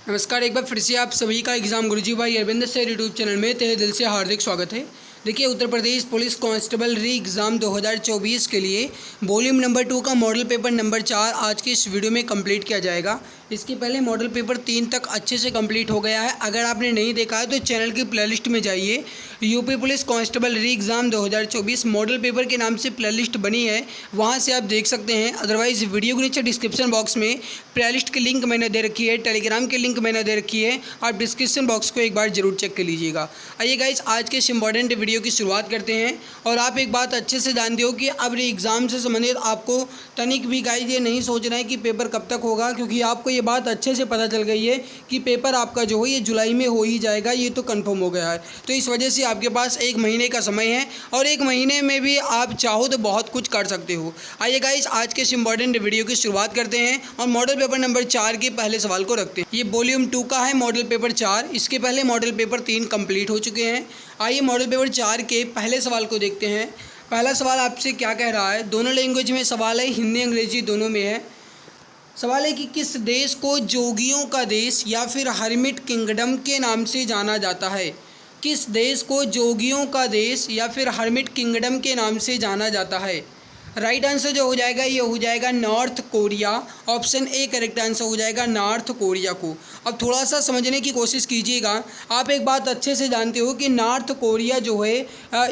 नमस्कार। एक बार फिर से आप सभी का एग्ज़ाम गुरुजी भाई अरविंद सर यूट्यूब चैनल में तहे दिल से हार्दिक स्वागत है। देखिए, उत्तर प्रदेश पुलिस कांस्टेबल री एग्ज़ाम 2024 के लिए वॉल्यूम नंबर 2 का मॉडल पेपर नंबर 4 आज के इस वीडियो में कंप्लीट किया जाएगा। इसके पहले मॉडल पेपर 3 तक अच्छे से कंप्लीट हो गया है। अगर आपने नहीं देखा है तो चैनल की प्लेलिस्ट में जाइए, यूपी पुलिस कांस्टेबल री एग्ज़ाम 2024 मॉडल पेपर के नाम से प्लेलिस्ट बनी है, वहाँ से आप देख सकते हैं। अदरवाइज़ वीडियो के नीचे डिस्क्रिप्शन बॉक्स में प्लेलिस्ट की लिंक मैंने दे रखी है, टेलीग्राम की लिंक मैंने दे रखी है, आप डिस्क्रिप्शन बॉक्स को एक बार जरूर चेक कर लीजिएगा। आइए गाइस, आज के इस इंपॉर्टेंट वीडियो की शुरुआत करते हैं। और आप एक बात अच्छे से जानते हो कि अब एग्ज़ाम से संबंधित आपको तनिक भी गाइस ये नहीं सोचना है कि पेपर कब तक होगा, क्योंकि आपको ये बात अच्छे से पता चल गई है कि पेपर आपका जो है ये जुलाई में हो ही जाएगा, ये तो कंफर्म हो गया है। तो इस वजह से आपके पास 1 महीने का समय है और 1 महीने में भी आप चाहो तो बहुत कुछ कर सकते हो। आइए गाइस, आज के इस इंपॉर्टेंट वीडियो की शुरुआत करते हैं और मॉडल पेपर नंबर 4 के पहले सवाल को रखते हैं। ये वॉल्यूम 2 का है मॉडल पेपर 4। इसके पहले मॉडल पेपर 3 कंप्लीट हो चुके हैं। आइए मॉडल पेपर 4 के पहले सवाल को देखते हैं। पहला सवाल आपसे क्या कह रहा है, दोनों लैंग्वेज में सवाल है, हिंदी अंग्रेजी दोनों में है। सवाल है कि किस देश को जोगियों का देश या फिर हर्मिट किंगडम के नाम से जाना जाता है। किस देश को जोगियों का देश या फिर हर्मिट किंगडम के नाम से जाना जाता है। राइट आंसर जो हो जाएगा ये हो जाएगा north Korea. Option A correct answer हो जाएगा नॉर्थ कोरिया को। अब थोड़ा सा समझने की कोशिश कीजिएगा। आप एक बात अच्छे से जानते हो कि नॉर्थ कोरिया जो है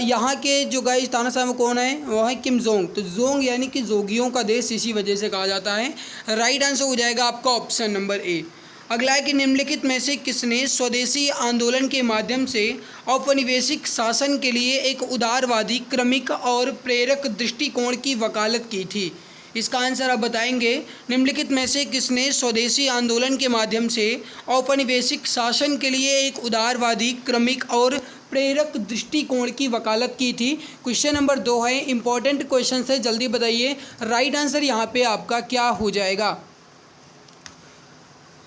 यहाँ के जो गाइस तानाशाह कौन है, वो है किम जोंग। तो जोंग यानी कि जोगियों का देश इसी वजह से कहा जाता है। राइट आंसर हो जाएगा आपका ऑप्शन नंबर ए। अगला है कि निम्नलिखित में से किसने स्वदेशी आंदोलन के माध्यम से औपनिवेशिक शासन के लिए एक उदारवादी, क्रमिक और प्रेरक दृष्टिकोण की वकालत की थी। इसका आंसर आप बताएंगे। निम्नलिखित में से किसने स्वदेशी आंदोलन के माध्यम से औपनिवेशिक शासन के लिए एक उदारवादी, क्रमिक और प्रेरक दृष्टिकोण की वकालत की थी। क्वेश्चन नंबर 2 है, इंपॉर्टेंट क्वेश्चन है, जल्दी बताइए राइट आंसर यहाँ पे आपका क्या हो जाएगा।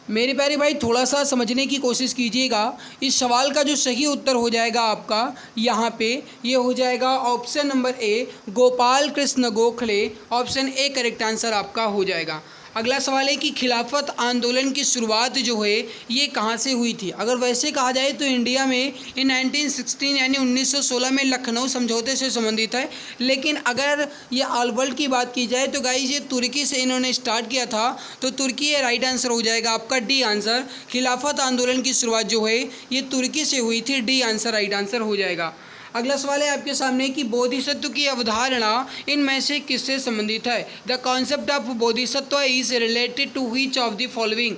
मेरे प्यारे भाई, थोड़ा सा समझने की कोशिश कीजिएगा। इस सवाल का जो सही उत्तर हो जाएगा आपका यहाँ पे ये हो जाएगा option number A, Gopal Krishna Gokhale. Option A correct answer आपका हो जाएगा। अगला सवाल है कि खिलाफत आंदोलन की शुरुआत जो है ये कहाँ से हुई थी। अगर वैसे कहा जाए तो इंडिया में इन 1916 यानी 1916 में लखनऊ समझौते से संबंधित है। लेकिन अगर ये ऑल वर्ल्ड की बात की जाए तो गाइस ये तुर्की से इन्होंने स्टार्ट किया था, तो तुर्की ये राइट आंसर हो जाएगा आपका डी आंसर। खिलाफत आंदोलन की शुरुआत जो है ये तुर्की से हुई थी, डी आंसर राइट आंसर हो जाएगा। अगला सवाल है आपके सामने कि बोधिसत्व की अवधारणा इनमें से किससे संबंधित है। The concept of Bodhisattva is related to which of the following.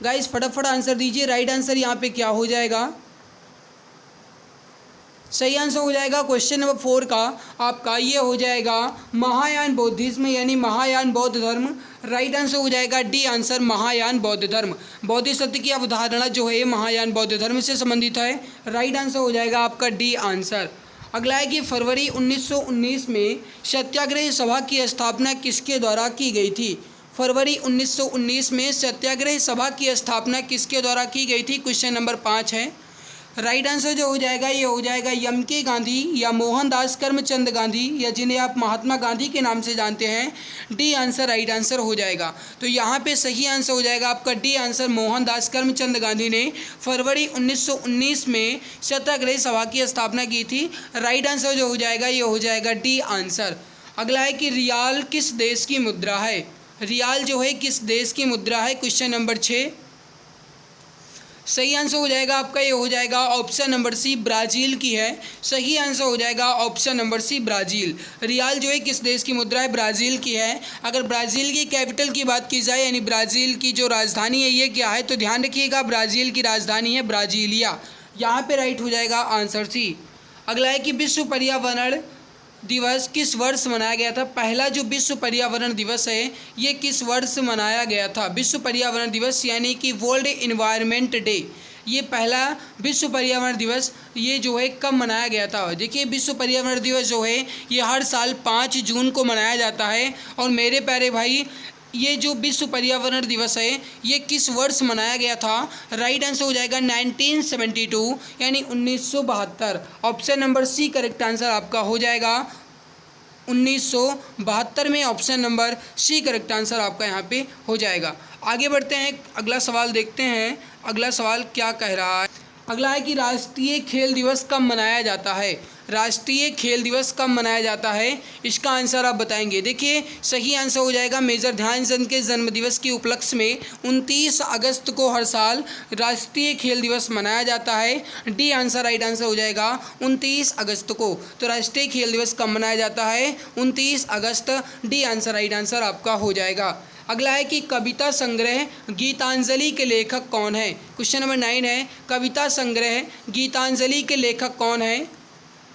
Guys फटाफट आंसर दीजिए। राइट आंसर यहाँ पे क्या हो जाएगा। सही आंसर हो जाएगा क्वेश्चन नंबर 4 का आपका ये हो जाएगा महायान बौद्धिज्म यानी महायान बौद्ध धर्म। राइट आंसर हो जाएगा डी आंसर महायान बौद्ध धर्म। बोधिसत्व की अवधारणा जो है महायान बौद्ध धर्म से संबंधित है। राइट आंसर हो जाएगा आपका डी आंसर। अगला है कि फरवरी 1919 में सत्याग्रह सभा की स्थापना किसके द्वारा की गई थी। फरवरी 1919 में सत्याग्रह सभा की स्थापना किसके द्वारा की गई थी। क्वेश्चन नंबर 5 है। राइट आंसर जो हो जाएगा ये हो जाएगा एम के गांधी या मोहनदास करमचंद गांधी या जिन्हें आप महात्मा गांधी के नाम से जानते हैं। डी आंसर राइट आंसर हो जाएगा। तो यहाँ पे सही आंसर हो जाएगा आपका डी आंसर। मोहनदास करमचंद गांधी ने फरवरी 1919 में सत्याग्रह सभा की स्थापना की थी। राइट आंसर जो हो जाएगा ये हो जाएगा डी आंसर। अगला है कि रियाल किस देश की मुद्रा है। रियाल जो है किस देश की मुद्रा है। Question number 6। सही आंसर हो जाएगा आपका ये हो जाएगा ऑप्शन नंबर सी, ब्राज़ील की है। सही आंसर हो जाएगा ऑप्शन नंबर सी, ब्राज़ील। रियाल जो है किस देश की मुद्रा है, ब्राज़ील की है। अगर ब्राज़ील की कैपिटल की बात की जाए यानी ब्राज़ील की जो राजधानी है ये क्या है, तो ध्यान रखिएगा ब्राज़ील की राजधानी है ब्राज़ीलिया। यहाँ पे राइट हो जाएगा आंसर सी। अगला है कि विश्व पर्यावरण दिवस किस वर्ष मनाया गया था। पहला जो विश्व पर्यावरण दिवस है ये किस वर्ष मनाया गया था। विश्व पर्यावरण दिवस यानी कि वर्ल्ड इन्वायरमेंट डे, ये पहला विश्व पर्यावरण दिवस ये जो है कब मनाया गया था। देखिए विश्व पर्यावरण दिवस जो है ये हर साल 5 जून को मनाया जाता है। और मेरे प्यारे भाई ये जो विश्व पर्यावरण दिवस है ये किस वर्ष मनाया गया था। राइट आंसर हो जाएगा 1972 यानी 1972। Option number C correct answer आपका हो जाएगा 1972 में। Option number C correct answer आपका यहाँ पे हो जाएगा। आगे बढ़ते हैं, अगला सवाल देखते हैं। अगला सवाल क्या कह रहा है? अगला है कि राष्ट्रीय खेल दिवस कब मनाया जाता है? राष्ट्रीय खेल दिवस कब मनाया जाता है, इसका आंसर आप बताएंगे। देखिए सही आंसर हो जाएगा मेजर ध्यानचंद के जन्मदिवस के उपलक्ष्य में 29 अगस्त को हर साल राष्ट्रीय खेल दिवस मनाया जाता है। डी आंसर राइट आंसर हो जाएगा 29 अगस्त को। तो राष्ट्रीय खेल दिवस कब मनाया जाता है? 29 अगस्त। डी आंसर राइट आंसर आपका हो जाएगा। अगला है कि कविता संग्रह गीतांजलि के लेखक कौन है? क्वेश्चन नंबर 9 है, कविता संग्रह गीतांजलि के लेखक कौन है?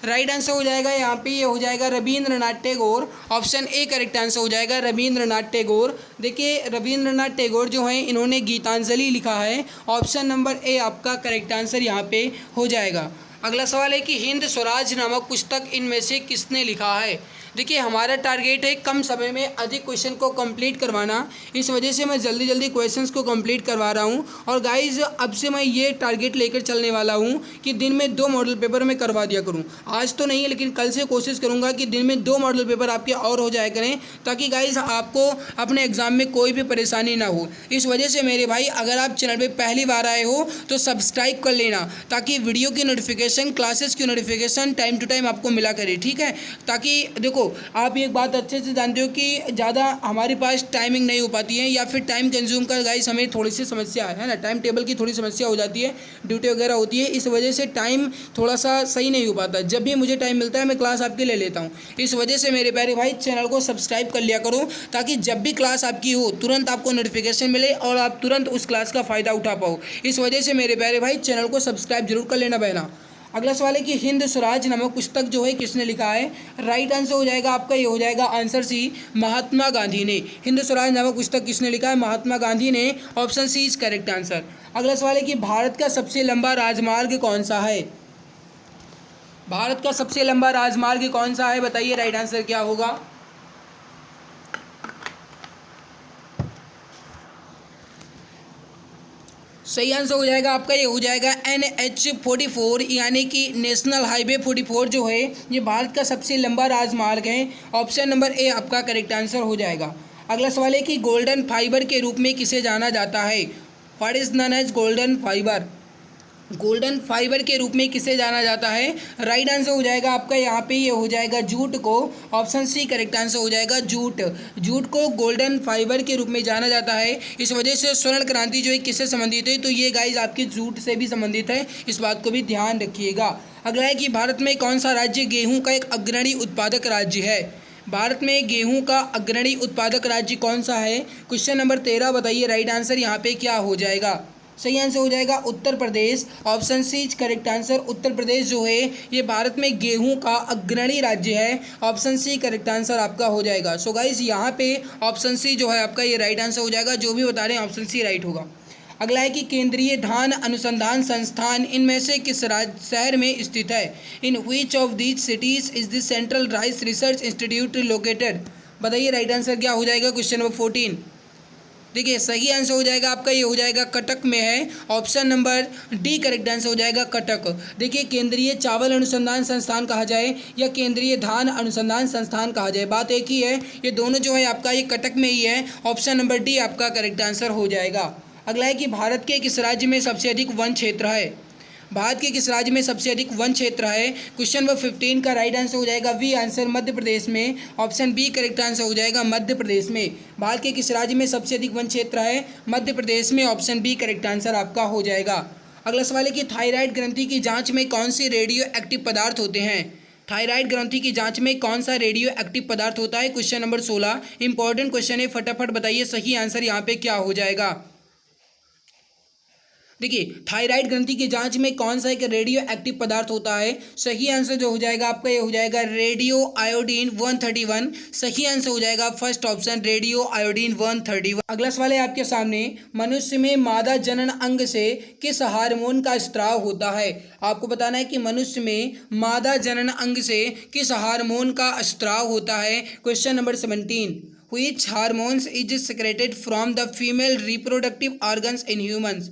राइट आंसर हो जाएगा यहाँ पे ये हो जाएगा Rabindranath Tagore. Option A correct answer हो जाएगा रविंद्रनाथ टैगोर। देखिए रविंद्रनाथ टैगोर जो हैं इन्होंने गीतांजलि लिखा है। ऑप्शन नंबर ए आपका करेक्ट आंसर यहाँ पे हो जाएगा। अगला सवाल है कि हिंद स्वराज नामक पुस्तक इनमें से किसने लिखा है? देखिए हमारा टारगेट है कम समय में अधिक क्वेश्चन को कंप्लीट करवाना, इस वजह से मैं जल्दी जल्दी क्वेश्चंस को कंप्लीट करवा रहा हूं। और गाइज अब से मैं ये टारगेट लेकर चलने वाला हूं कि दिन में 2 मॉडल पेपर मैं करवा दिया करूं। आज तो नहीं लेकिन कल से कोशिश करूंगा कि दिन में 2 मॉडल पेपर आपके और हो जाया करें, ताकि गाइज आपको अपने एग्जाम में कोई भी परेशानी ना हो। इस वजह से मेरे भाई अगर आप चैनल पर पहली बार आए हो तो सब्सक्राइब कर लेना, ताकि वीडियो की नोटिफिकेशन, क्लासेस की नोटिफिकेशन टाइम टू टाइम आपको मिला करे, ठीक है। ताकि देखो आप एक बात अच्छे से जानते हो कि ज़्यादा हमारे पास टाइमिंग नहीं हो पाती है, या फिर टाइम कंज्यूम का गाइस हमें थोड़ी सी समस्या है ना, टाइम टेबल की थोड़ी समस्या हो जाती है, ड्यूटी वगैरह होती है, इस वजह से टाइम थोड़ा सा सही नहीं हो पाता। जब भी मुझे टाइम मिलता है मैं क्लास आपके ले लेता हूँ। इस वजह से मेरे प्यारे भाई चैनल को सब्सक्राइब कर लिया करो, ताकि जब भी क्लास आपकी हो तुरंत आपको नोटिफिकेशन मिले और आप तुरंत उस क्लास का फ़ायदा उठा पाओ। इस वजह से मेरे प्यारे भाई चैनल को सब्सक्राइब जरूर कर लेना बहना। अगला सवाल है कि हिंद स्वराज नामक पुस्तक जो है किसने लिखा है? राइट आंसर हो जाएगा आपका ये हो जाएगा आंसर सी, महात्मा गांधी ने। हिंद स्वराज नामक पुस्तक किसने लिखा है? महात्मा गांधी ने। Option C is correct answer. अगला सवाल है कि भारत का सबसे लंबा राजमार्ग कौन सा है? भारत का सबसे लंबा राजमार्ग कौन सा है, बताइए राइट आंसर क्या होगा? सही आंसर हो जाएगा आपका ये हो जाएगा NH44, यानी कि नेशनल हाईवे 44 जो है ये भारत का सबसे लंबा राजमार्ग है। ऑप्शन नंबर ए आपका करेक्ट आंसर हो जाएगा। अगला सवाल है कि गोल्डन फाइबर के रूप में किसे जाना जाता है? What is known as golden fibre? Golden fibre के रूप में किसे जाना जाता है? राइट आंसर हो जाएगा आपका यहाँ पे ये हो जाएगा जूट को। ऑप्शन सी करेक्ट आंसर हो जाएगा जूट। जूट को गोल्डन फाइबर के रूप में जाना जाता है। इस वजह से स्वर्ण क्रांति जो है किससे संबंधित है? तो ये गाइज आपके जूट से भी संबंधित है, इस बात को भी ध्यान रखिएगा। अगला है कि भारत में कौन सा राज्य गेहूँ का एक अग्रणी उत्पादक राज्य है? भारत में गेहूं का अग्रणी उत्पादक राज्य कौन सा है? क्वेश्चन नंबर 13 बताइए राइट आंसर यहाँ पे क्या हो जाएगा? सही आंसर हो जाएगा Uttar Pradesh. Option C is correct answer. Uttar Pradesh जो है ये भारत में गेहूं का अग्रणी राज्य है। ऑप्शन सी करेक्ट आंसर आपका हो जाएगा। सो गाइस यहाँ पे ऑप्शन सी जो है आपका ये राइट आंसर हो जाएगा। जो भी बता रहे हैं ऑप्शन सी राइट होगा। अगला है कि केंद्रीय धान अनुसंधान संस्थान इनमें से किस शहर में स्थित है? In which of these cities is the central rice research institute located? बताइए राइट आंसर क्या हो जाएगा? Question number 14। देखिए सही आंसर हो जाएगा आपका ये हो जाएगा कटक में है। Option number D correct answer हो जाएगा कटक। देखिए केंद्रीय चावल अनुसंधान संस्थान कहा जाए या केंद्रीय धान अनुसंधान संस्थान कहा जाए, बात एक ही है। ये दोनों जो है आपका ये कटक में ही है। ऑप्शन नंबर डी आपका करेक्ट आंसर हो जाएगा। अगला है कि भारत के किस राज्य में सबसे अधिक वन क्षेत्र है? भारत के किस राज्य में सबसे अधिक वन क्षेत्र है? क्वेश्चन नंबर 15 का राइट आंसर हो जाएगा वी आंसर मध्य प्रदेश में। ऑप्शन बी करेक्ट आंसर हो जाएगा मध्य प्रदेश में। भारत के किस राज्य में सबसे अधिक वन क्षेत्र है? मध्य प्रदेश में। ऑप्शन बी करेक्ट आंसर आपका हो जाएगा। अगला सवाल है कि थायराइड ग्रंथि की जांच में कौन से रेडियो एक्टिव पदार्थ होते हैं? थायराइड ग्रंथि की जांच में कौन सा रेडियो एक्टिव पदार्थ होता है? क्वेश्चन नंबर 16 इंपॉर्टेंट क्वेश्चन है, फटाफट बताइए सही आंसर यहाँ पे क्या हो जाएगा। देखिए थायराइड ग्रंथि की जांच में कौन सा एक रेडियो एक्टिव पदार्थ होता है? सही आंसर जो हो जाएगा आपका ये हो जाएगा रेडियो आयोडीन 131। सही आंसर हो जाएगा फर्स्ट ऑप्शन रेडियो आयोडीन 131। अगला सवाल है आपके सामने, मनुष्य में मादा जनन अंग से किस हार्मोन का स्त्राव होता है? आपको बताना है कि मनुष्य में मादा जनन अंग से किस हार्मोन का स्त्राव होता है। Question number 17 which hormones is secreted from the female reproductive organs in humans?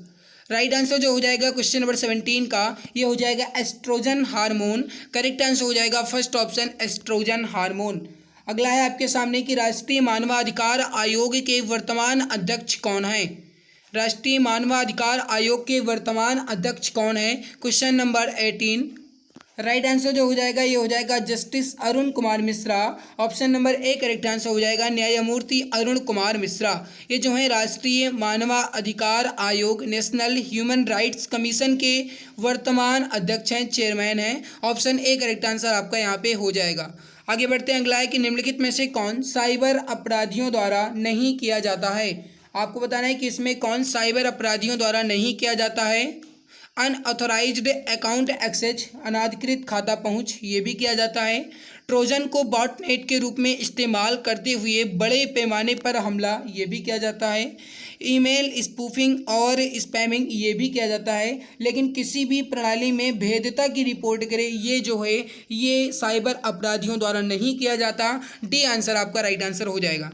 Right answer जो हो जाएगा क्वेश्चन नंबर 17 का ये हो जाएगा एस्ट्रोजन हार्मोन। करेक्ट आंसर हो जाएगा फर्स्ट ऑप्शन एस्ट्रोजन हार्मोन। अगला है आपके सामने कि राष्ट्रीय मानवाधिकार आयोग के वर्तमान अध्यक्ष कौन है? राष्ट्रीय मानवाधिकार आयोग के वर्तमान अध्यक्ष कौन है? Question number 18। राइट आंसर जो हो जाएगा ये हो जाएगा justice Arun Kumar Mishra. Option number A correct answer हो जाएगा न्यायमूर्ति अरुण कुमार मिश्रा। ये जो है राष्ट्रीय मानवाधिकार आयोग नेशनल ह्यूमन राइट्स कमीशन के वर्तमान अध्यक्ष हैं, चेयरमैन हैं। ऑप्शन ए करेक्ट आंसर आपका यहाँ पे हो जाएगा। आगे बढ़ते हैं। अगला है कि निम्नलिखित में से कौन साइबर अपराधियों द्वारा नहीं किया जाता है? आपको बताना है कि इसमें कौन साइबर अपराधियों द्वारा नहीं किया जाता है। अनऑथोराइज्ड अकाउंट एक्सेस, अनाधिकृत खाता पहुंच, ये भी किया जाता है। ट्रोजन को बॉटनेट के रूप में इस्तेमाल करते हुए बड़े पैमाने पर हमला, ये भी किया जाता है। ईमेल स्पूफिंग और स्पैमिंग, ये भी किया जाता है। लेकिन किसी भी प्रणाली में भेद्यता की रिपोर्ट करे, ये जो है ये साइबर अपराधियों द्वारा नहीं किया जाता। डी आंसर आपका राइट आंसर हो जाएगा।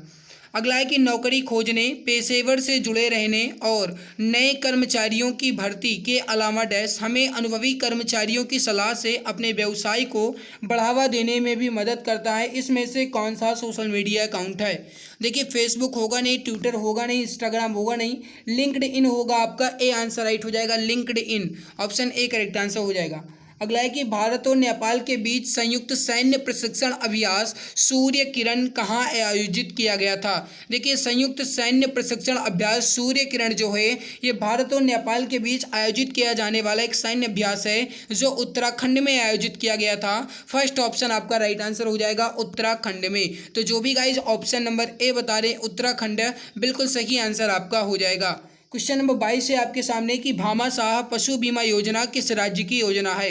अगला है कि नौकरी खोजने, पेशेवर से जुड़े रहने और नए कर्मचारियों की भर्ती के अलावा डैश हमें अनुभवी कर्मचारियों की सलाह से अपने व्यवसाय को बढ़ावा देने में भी मदद करता है। इसमें से कौन सा सोशल मीडिया अकाउंट है? देखिए, फेसबुक होगा नहीं, ट्विटर होगा नहीं, इंस्टाग्राम होगा नहीं, लिंक्ड इन होगा आपका। ए आंसर राइट हो जाएगा, linked in. Option A correct answer हो जाएगा। अगला है कि भारत और नेपाल के बीच संयुक्त सैन्य प्रशिक्षण अभ्यास सूर्य किरण कहाँ आयोजित किया गया था? देखिए, संयुक्त सैन्य प्रशिक्षण अभ्यास सूर्य किरण जो है ये भारत और नेपाल के बीच आयोजित किया जाने वाला एक सैन्य अभ्यास है जो उत्तराखंड में आयोजित किया गया था। फर्स्ट ऑप्शन आपका राइट आंसर हो जाएगा, उत्तराखंड में। तो जो भी गाइज ऑप्शन नंबर ए बता रहे उत्तराखंड, बिल्कुल सही आंसर आपका हो जाएगा। क्वेश्चन नंबर 22 है आपके सामने कि भामाशाह पशु बीमा योजना किस राज्य की योजना है?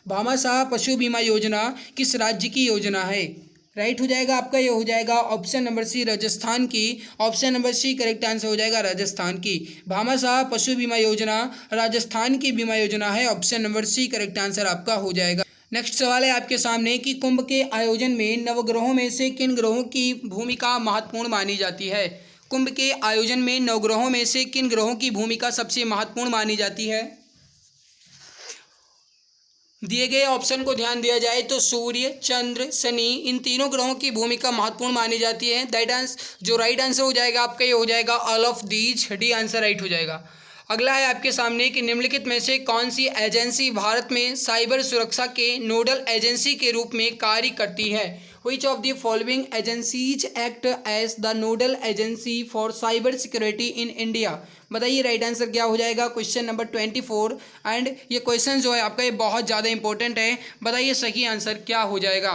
भामाशाह पशु बीमा योजना किस राज्य की योजना है? राइट हो जाएगा आपका, ये हो जाएगा ऑप्शन नंबर सी, राजस्थान की। Option number C correct answer हो जाएगा, राजस्थान की। भामाशाह पशु बीमा योजना राजस्थान की बीमा योजना है। Option number C correct answer आपका हो जाएगा। नेक्स्ट सवाल है आपके सामने कि कुंभ के आयोजन में नवग्रहों में से किन ग्रहों की भूमिका महत्वपूर्ण मानी जाती है? कुंभ के आयोजन में नवग्रहों में से किन ग्रहों की भूमिका सबसे महत्वपूर्ण मानी जाती है? दिए गए ऑप्शन को ध्यान दिया जाए तो सूर्य, चंद्र, शनि, इन तीनों ग्रहों की भूमिका महत्वपूर्ण मानी जाती है। दैट आंसर जो राइट आंसर हो जाएगा आपका ये हो जाएगा all of these. D answer right हो जाएगा। अगला है आपके सामने कि निम्नलिखित में से कौन सी एजेंसी भारत में साइबर सुरक्षा के नोडल एजेंसी के रूप में कार्य करती है? Which of the following agencies act as the nodal agency for cyber security in India? बताइए राइट आंसर क्या हो जाएगा। क्वेश्चन नंबर 24 एंड ये क्वेश्चन जो है आपका ये बहुत ज़्यादा इंपॉर्टेंट है। बताइए सही आंसर क्या हो जाएगा।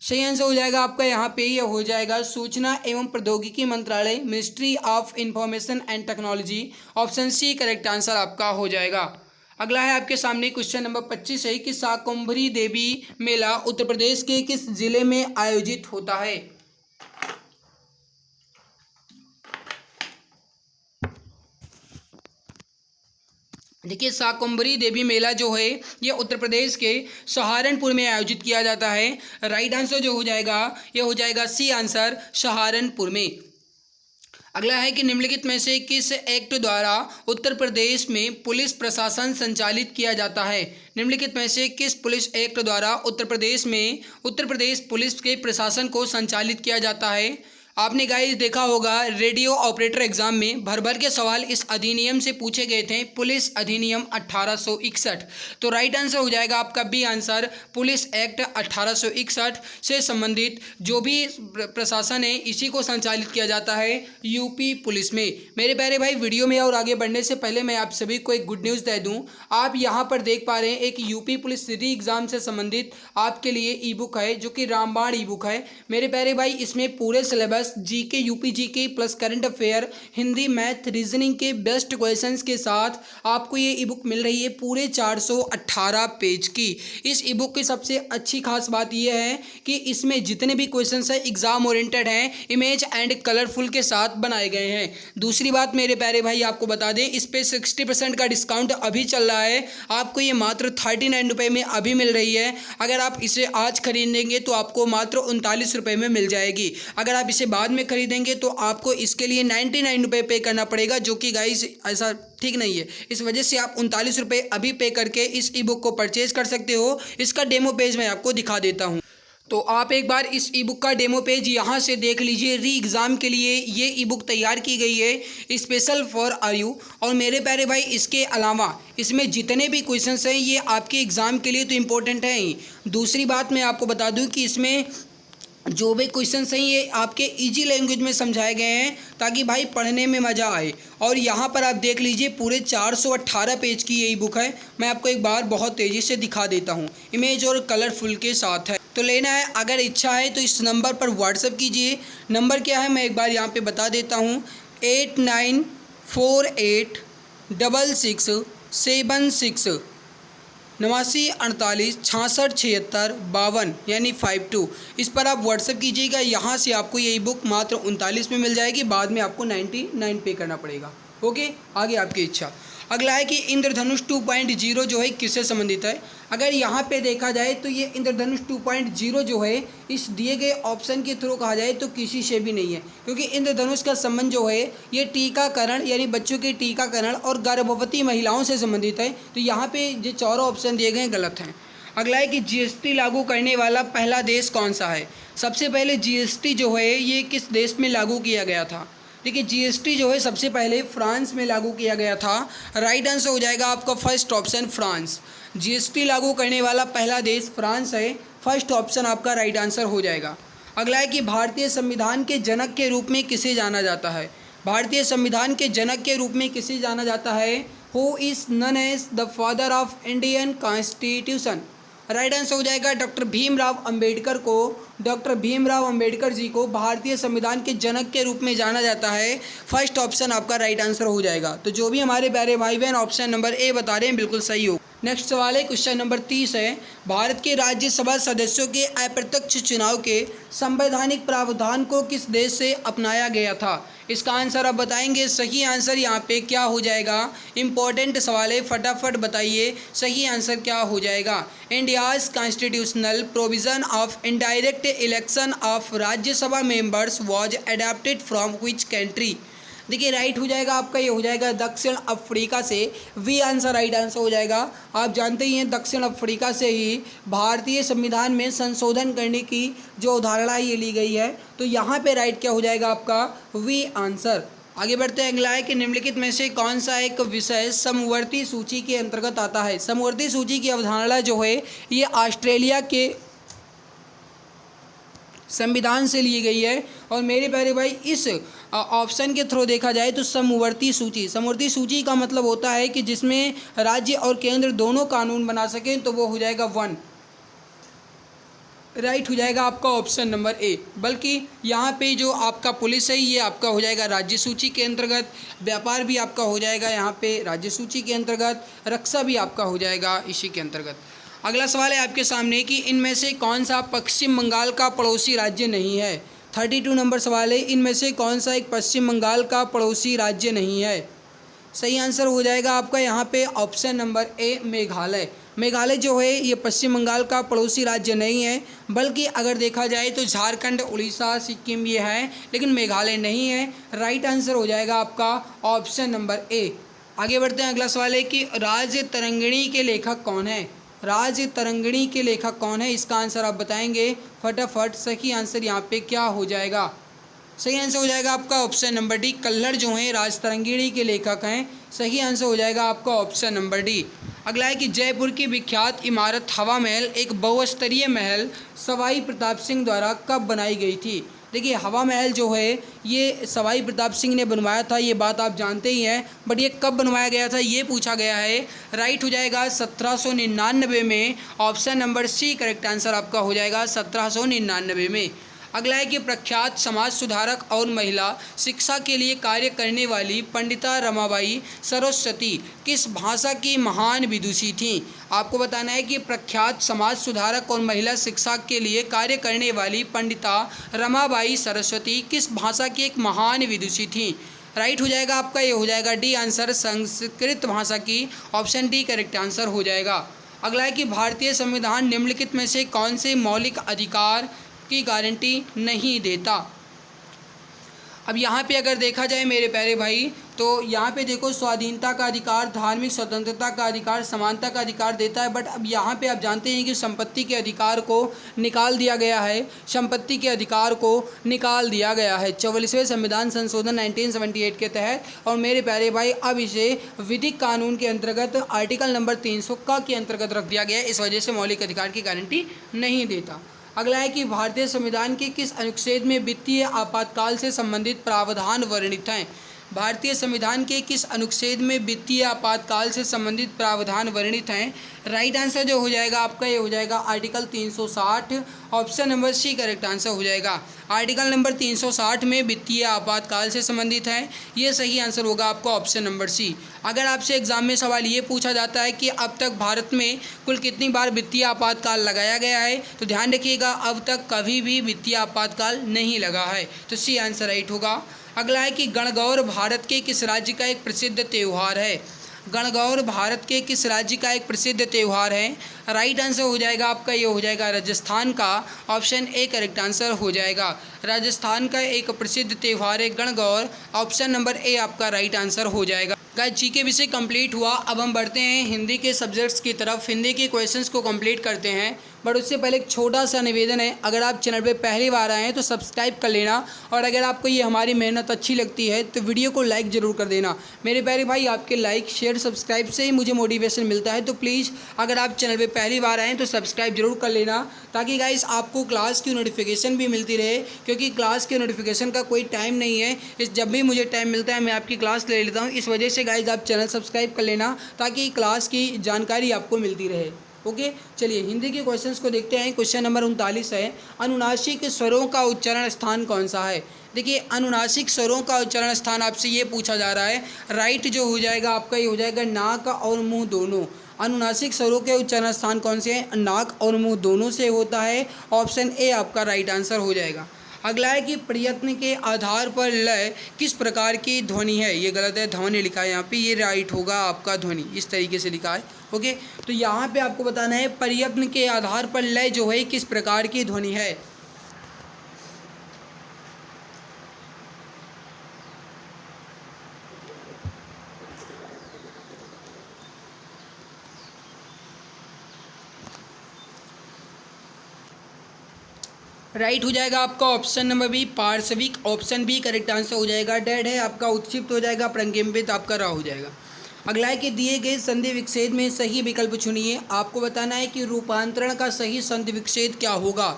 सही आंसर हो जाएगा आपका यहाँ पे ये हो जाएगा सूचना एवं प्रौद्योगिकी मंत्रालय, ministry of information and technology. Option C correct answer आपका हो जाएगा। अगला है आपके सामने क्वेश्चन नंबर 25 है कि शाकंभरी देवी मेला उत्तर प्रदेश के किस जिले में आयोजित होता है? देखिए, शाकंभरी देवी मेला जो है ये उत्तर प्रदेश के सहारनपुर में आयोजित किया जाता है। राइट आंसर जो हो जाएगा ये हो जाएगा सी आंसर, सहारनपुर में। अगला है कि निम्नलिखित में से किस एक्ट द्वारा उत्तर प्रदेश में पुलिस प्रशासन संचालित किया जाता है? निम्नलिखित में से किस पुलिस एक्ट द्वारा उत्तर प्रदेश पुलिस के प्रशासन को संचालित किया जाता है? आपने गाइस देखा होगा रेडियो ऑपरेटर एग्जाम में भर भर के सवाल इस अधिनियम से पूछे गए थे, पुलिस अधिनियम 1861। तो राइट आंसर हो जाएगा आपका बी आंसर, पुलिस एक्ट 1861 से संबंधित जो भी प्रशासन है इसी को संचालित किया जाता है यूपी पुलिस में। मेरे प्यारे भाई, वीडियो में और आगे बढ़ने से पहले मैं आप सभी को एक गुड न्यूज़ दे दूँ। आप यहाँ पर देख पा रहे हैं एक यूपी पुलिस री एग्ज़ाम से संबंधित आपके लिए ई बुक है जो कि रामबाण ई बुक है। मेरे प्यारे भाई, इसमें पूरे syllabus GK, UP GK plus current affair, Hindi, math, reasoning के बेस्ट क्वेश्चंस के साथ आपको ये ई बुक मिल रही है पूरे 418 पेज की। इस ई बुक की सबसे अच्छी खास बात यह है कि इसमें जितने भी क्वेश्चंस हैं एग्जाम ओरिएंटेड हैं, इमेज एंड कलरफुल के साथ बनाए गए हैं। दूसरी बात मेरे प्यारे भाई आपको बता दें, इस पे 60% का डिस्काउंट अभी चल रहा है। आपको ये मात्र 39 रुपये में अभी मिल रही है। अगर आप इसे आज खरीदेंगे तो आपको मात्र 39 रुपये में मिल जाएगी। अगर आप इसे बाद में खरीदेंगे तो आपको इसके लिए 99 रुपये पे करना पड़ेगा, जो कि गाइस ऐसा ठीक नहीं है। इस वजह से आप 39 रुपये अभी पे करके इस ई बुक को परचेज कर सकते हो। इसका डेमो पेज मैं आपको दिखा देता हूँ। तो आप एक बार इस ई बुक का डेमो पेज यहाँ से देख लीजिए। री एग्ज़ाम के लिए ये ई बुक तैयार की गई है स्पेशल फॉर आर यू। और मेरे प्यारे भाई, इसके अलावा इसमें जितने भी क्वेश्चंस हैं ये आपके एग्ज़ाम के लिए तो इम्पोर्टेंट हैं ही। दूसरी बात मैं आपको बता दूं कि इसमें जो भी क्वेश्चंस हैं ये आपके इजी लैंग्वेज में समझाए गए हैं ताकि भाई पढ़ने में मज़ा आए। और यहाँ पर आप देख लीजिए पूरे 418 पेज की ये ई बुक है। मैं आपको एक बार बहुत तेज़ी से दिखा देता हूँ, इमेज और कलरफुल के साथ है। तो लेना है, अगर इच्छा है तो इस नंबर पर व्हाट्सएप कीजिए। नंबर क्या है मैं एक बार यहाँ पे बता देता हूँ, 89486676 8948667652 यानी 52। इस पर आप व्हाट्सएप कीजिएगा। यहाँ से आपको ये ई बुक मात्र 39 में मिल जाएगी, बाद में आपको 99 पे करना पड़ेगा। ओके, आगे आपकी इच्छा। अगला है कि इंद्रधनुष 2.0 जो है किससे संबंधित है। अगर यहाँ पे देखा जाए तो ये इंद्रधनुष 2.0 जो है इस दिए गए ऑप्शन के थ्रू कहा जाए तो किसी से भी नहीं है, क्योंकि इंद्रधनुष का संबंध जो है ये टीकाकरण यानी बच्चों के टीकाकरण और गर्भवती महिलाओं से संबंधित है। तो यहाँ पे जो चारों ऑप्शन दिए गए हैं गलत हैं। अगला है कि जीएसटी लागू करने वाला पहला देश कौन सा है। सबसे पहले जीएसटी जो है ये किस देश में लागू किया गया था। देखिए, जीएसटी जो है सबसे पहले फ्रांस में लागू किया गया था। राइट आंसर हो जाएगा आपका फर्स्ट ऑप्शन फ्रांस। जीएसटी लागू करने वाला पहला देश फ्रांस है। फर्स्ट ऑप्शन आपका राइट आंसर हो जाएगा। अगला है कि भारतीय संविधान के जनक के रूप में किसे जाना जाता है। भारतीय संविधान के जनक के रूप में किसे जाना जाता है। Who is known as the father of Indian constitution. Right answer हो जाएगा डॉक्टर भीमराव अंबेडकर को। डॉक्टर भीमराव अंबेडकर जी को भारतीय संविधान के जनक के रूप में जाना जाता है। फर्स्ट ऑप्शन आपका राइट आंसर हो जाएगा। तो जो भी हमारे प्यारे भाई बहन ऑप्शन नंबर ए बता रहे हैं बिल्कुल सही हो। नेक्स्ट सवाल है क्वेश्चन नंबर 30 है, भारत के राज्यसभा सदस्यों के अप्रत्यक्ष चुनाव के संवैधानिक प्रावधान को किस देश से अपनाया गया था। इसका आंसर आप बताएंगे। सही आंसर यहाँ पे क्या हो जाएगा। इंपॉर्टेंट सवाल है, फटाफट बताइए सही आंसर क्या हो जाएगा। India's constitutional provision of indirect election of Rajya Sabha members was adopted from which country. देखिए, राइट हो जाएगा आपका, ये हो जाएगा दक्षिण अफ्रीका से। वी आंसर राइट आंसर हो जाएगा। आप जानते ही हैं दक्षिण अफ्रीका से ही भारतीय संविधान में संशोधन करने की जो अवधारणा ये ली गई है। तो यहाँ पे राइट क्या हो जाएगा आपका, वी आंसर। आगे बढ़ते हैं। अगला है कि निम्नलिखित में से कौन सा एक विषय समवर्ती सूची के अंतर्गत आता है। समवर्ती सूची की अवधारणा जो है ये ऑस्ट्रेलिया के संविधान से ली गई है। और मेरे प्यारे भाई, इस ऑप्शन के थ्रू देखा जाए तो समवर्ती सूची का मतलब होता है कि जिसमें राज्य और केंद्र दोनों कानून बना सकें, तो वो हो जाएगा 1। राइट हो जाएगा आपका ऑप्शन नंबर ए। बल्कि यहाँ पे जो आपका पुलिस है ये आपका हो जाएगा राज्य सूची के अंतर्गत, व्यापार भी आपका हो जाएगा यहाँ पे राज्य सूची के अंतर्गत, रक्षा भी आपका हो जाएगा इसी के अंतर्गत। अगला सवाल है आपके सामने कि इनमें से कौन सा पश्चिम बंगाल का पड़ोसी राज्य नहीं है। 32 नंबर सवाल है, इनमें से कौन सा एक पश्चिम बंगाल का पड़ोसी राज्य नहीं है। सही आंसर हो जाएगा आपका यहाँ पे option number A, Meghalaya. Meghalaya जो है ये पश्चिम बंगाल का पड़ोसी राज्य नहीं है, बल्कि अगर देखा जाए तो झारखंड, उड़ीसा, सिक्किम ये है, लेकिन मेघालय नहीं है। राइट आंसर हो जाएगा आपका ऑप्शन नंबर ए। आगे बढ़ते हैं। अगला सवाल है कि राज तरंगिणी के लेखक कौन है। राज तरंगिणी के लेखक कौन है, इसका आंसर आप बताएंगे फटाफट। सही आंसर यहाँ पे क्या हो जाएगा। सही आंसर हो जाएगा आपका ऑप्शन नंबर डी, कल्हड़ जो हैं राज तरंगिणी के लेखक हैं। सही आंसर हो जाएगा आपका ऑप्शन नंबर डी। अगला है कि जयपुर की विख्यात इमारत हवा महल एक बहुस्तरीय महल सवाई प्रताप सिंह द्वारा कब बनाई गई थी। देखिए, हवा महल जो है ये सवाई प्रताप सिंह ने बनवाया था, ये बात आप जानते ही हैं, बट ये कब बनवाया गया था ये पूछा गया है। राइट हो जाएगा 1799 में। Option number C correct answer आपका हो जाएगा 1799 में। अगला है कि प्रख्यात समाज सुधारक और महिला शिक्षा के लिए कार्य करने वाली पंडिता रमाबाई सरस्वती किस भाषा की महान विदुषी थीं। आपको बताना है कि प्रख्यात समाज सुधारक और महिला शिक्षा के लिए कार्य करने वाली पंडिता रमाबाई सरस्वती किस भाषा की एक महान विदुषी थीं। राइट हो जाएगा आपका, ये हो जाएगा डी आंसर, संस्कृत भाषा की। ऑप्शन डी करेक्ट आंसर हो जाएगा। अगला है कि भारतीय संविधान निम्नलिखित में से कौन से मौलिक अधिकार की गारंटी नहीं देता। अब यहाँ पे अगर देखा जाए मेरे प्यारे भाई तो यहाँ पे देखो स्वाधीनता का अधिकार, धार्मिक स्वतंत्रता का अधिकार, समानता का अधिकार देता है। बट अब यहाँ पे आप जानते हैं कि संपत्ति के अधिकार को निकाल दिया गया है, संपत्ति के अधिकार को निकाल दिया गया है 44वें संविधान संशोधन 1978 के तहत। और मेरे प्यारे भाई अब इसे विधिक कानून के अंतर्गत आर्टिकल नंबर 300 का के अंतर्गत रख दिया गया है, इस वजह से मौलिक अधिकार की गारंटी नहीं देता। अगला है कि भारतीय संविधान के किस अनुच्छेद में वित्तीय आपातकाल से संबंधित प्रावधान वर्णित हैं। भारतीय संविधान के किस अनुच्छेद में वित्तीय आपातकाल से संबंधित प्रावधान वर्णित हैं। राइट आंसर जो हो जाएगा आपका ये हो जाएगा article 360, option number C correct answer हो जाएगा। आर्टिकल नंबर 360 में वित्तीय आपातकाल से संबंधित है, ये सही आंसर होगा आपका ऑप्शन नंबर सी। अगर आपसे एग्जाम में सवाल ये पूछा जाता है कि अब तक भारत में कुल कितनी बार वित्तीय आपातकाल लगाया गया है, तो ध्यान रखिएगा अब तक कभी भी वित्तीय आपातकाल नहीं लगा है, तो सी आंसर राइट होगा। अगला है कि गणगौर भारत के किस राज्य का एक प्रसिद्ध त्यौहार है। गणगौर भारत के किस राज्य का एक प्रसिद्ध त्यौहार है। राइट आंसर हो जाएगा आपका ये हो जाएगा राजस्थान का, ऑप्शन ए करेक्ट आंसर हो जाएगा। राजस्थान का एक प्रसिद्ध त्यौहार है गणगौर, ऑप्शन नंबर ए आपका राइट आंसर हो जाएगा। गाइस जी के विषय कंप्लीट हुआ, अब हम बढ़ते हैं हिंदी के सब्जेक्ट्स की तरफ, हिंदी के क्वेश्चंस को कंप्लीट करते हैं। बट उससे पहले एक छोटा सा निवेदन है, अगर आप चैनल पे पहली बार आए हैं तो सब्सक्राइब कर लेना, और अगर आपको ये हमारी मेहनत अच्छी लगती है तो वीडियो को लाइक ज़रूर कर देना। मेरे प्यारे भाई आपके लाइक शेयर सब्सक्राइब से ही मुझे मोटिवेशन मिलता है, तो प्लीज़ अगर आप चैनल पे पहली बार आएँ तो सब्सक्राइब जरूर कर लेना, ताकि गाइस आपको क्लास की नोटिफिकेशन भी मिलती रहे, क्योंकि क्लास के नोटिफिकेशन का कोई टाइम नहीं है। इस जब भी मुझे टाइम मिलता है मैं आपकी क्लास ले लेता हूँ, इस वजह से गाइस आप चैनल सब्सक्राइब कर लेना ताकि क्लास की जानकारी आपको मिलती रहे। ओके चलिए हिंदी के क्वेश्चंस को देखते हैं। क्वेश्चन नंबर 39 है, अनुनासिक स्वरों का उच्चारण स्थान कौन सा है। देखिए अनुनासिक स्वरों का उच्चारण स्थान आपसे ये पूछा जा रहा है। राइट जो हो जाएगा आपका ये हो जाएगा नाक और मुंह दोनों। अनुनासिक स्वरों के उच्चारण स्थान कौन से हैं, नाक और मुंह दोनों से होता है, ऑप्शन ए आपका राइट आंसर हो जाएगा। अगला है कि प्रयत्न के आधार पर लय किस प्रकार की ध्वनि है। ये गलत है, ध्वनि लिखा है यहाँ पे, ये राइट होगा आपका ध्वनि, इस तरीके से लिखा है। ओके तो यहाँ पे आपको बताना है प्रयत्न के आधार पर लय जो है किस प्रकार की ध्वनि है। राइट हो जाएगा आपका ऑप्शन नंबर बी पार्श्विक, ऑप्शन बी करेक्ट आंसर हो जाएगा। डेड है आपका उत्क्षिप्त हो जाएगा, प्रंगिम्बित आपका रा हो जाएगा। अगला है कि दिए गए संधि विच्छेद में सही विकल्प चुनिए। आपको बताना है कि रूपांतरण का सही संधि विच्छेद क्या होगा।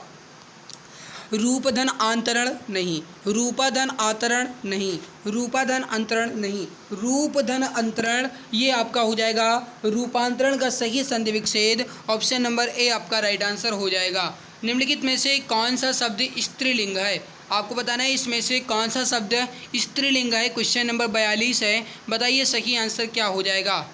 रूपधन आंतरण नहीं, रूपाधन आतरण नहीं, रूपाधन अंतरण नहीं, रूपधन अंतरण, ये आपका हो जाएगा रूपांतरण का सही संधि विच्छेद, ऑप्शन नंबर ए आपका राइट आंसर हो जाएगा। निम्नलिखित में से कौन सा शब्द स्त्रीलिंग है। आपको बताना है इसमें से कौन सा शब्द स्त्रीलिंग है। क्वेश्चन नंबर 42 है, बताइए सही आंसर क्या हो जाएगा।